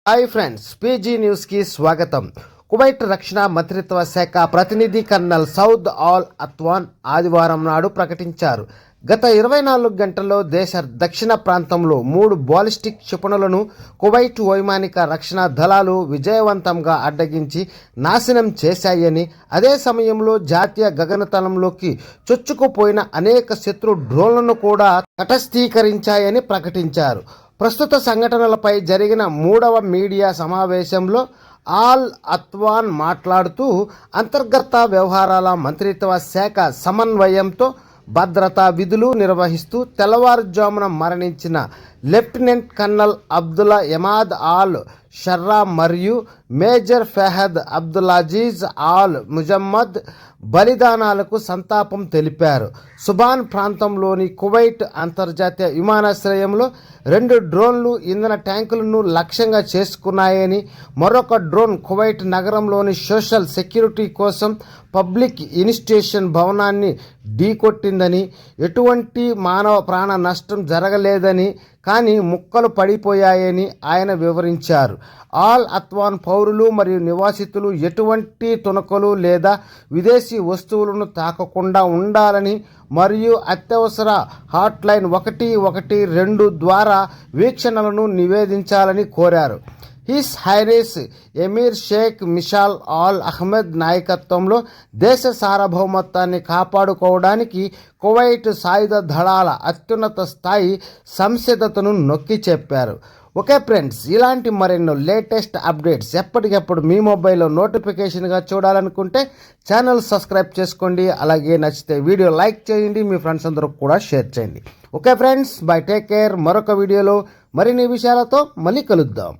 Hi friends, PG న్యూస్కి స్వాగతం. Kuwait రక్షణ మంత్రిత్వ శాఖ ప్రతినిధి కర్నల్ సౌద్ ఆల్ అత్వాన్ ఆదివారం నాడు ప్రకటించారు. గత 24 గంటల్లో దేశ దక్షిణ ప్రాంతంలో 3 బాలిస్టిక్ క్షిపణులను కువైట్ వైమానిక రక్షణ దళాలు విజయవంతంగా అడ్డగించి నాశనం చేశాయని, అదే సమయంలో జాతీయ గగనతలంలోకి చొచ్చుకుపోయిన అనేక శత్రు డ్రోన్లను కూడా తటస్థీకరించాయని ప్రకటించారు. ప్రస్తుత సంఘటనలపై జరిగిన 3వ మీడియా సమావేశంలో ఆల్ అత్వాన్ మాట్లాడుతూ, అంతర్గత వ్యవహారాల మంత్రిత్వ శాఖ సమన్వయంతో భద్రతా విధులు నిర్వహిస్తూ తెల్లవారుజామున మరణించిన లెఫ్టినెంట్ కర్నల్ అబ్దుల్లా యమాద్ ఆల్ షర్రా మరియు మేజర్ ఫహద్ అబ్దుల్అజీజ్ ఆల్ ముజమ్మద్ బలిదానాలకు సంతాపం తెలిపారు. సుబాన్ ప్రాంతంలోని కువైట్ అంతర్జాతీయ విమానాశ్రయంలో 2 డ్రోన్లు ఇంధన ట్యాంకులను లక్ష్యంగా చేసుకున్నాయని, మరొక డ్రోన్ కువైట్ నగరంలోని సోషల్ సెక్యూరిటీ కోసం పబ్లిక్ ఇన్స్టిట్యూషన్ భవనాన్ని ఢీకొట్టిందని, ఎటువంటి మానవ ప్రాణ నష్టం జరగలేదని, కానీ ముక్కలు పడిపోయాయని ఆయన వివరించారు. ఆల్ అత్వాన్ పౌరులు మరియు నివాసితులు ఎటువంటి తునకలు లేదా విదేశీ వస్తువులను తాకకుండా ఉండాలని మరియు అత్యవసర హాట్లైన్ 112 ద్వారా వీక్షణలను నివేదించాలని కోరారు. His highness Emir Sheikh Mishal Al Ahmad నాయకత్వంలో దేశ సార్వభౌమత్వాన్ని కాపాడుకోవడానికి కువైట్ సాయుధ దళాల అత్యున్నత స్థాయి సంసిద్ధతను నొక్కి చెప్పారు. ఓకే ఫ్రెండ్స్, ఇలాంటి మరెన్నో లేటెస్ట్ అప్డేట్స్ ఎప్పటికప్పుడు మీ మొబైల్లో నోటిఫికేషన్గా చూడాలనుకుంటే ఛానల్ సబ్స్క్రైబ్ చేసుకోండి. అలాగే నచ్చితే వీడియో లైక్ చేయండి, మీ ఫ్రెండ్స్ అందరూ కూడా షేర్ చేయండి. Okay friends, by, take care. మరొక వీడియోలో మరిన్ని విషయాలతో మళ్ళీ కలుద్దాం.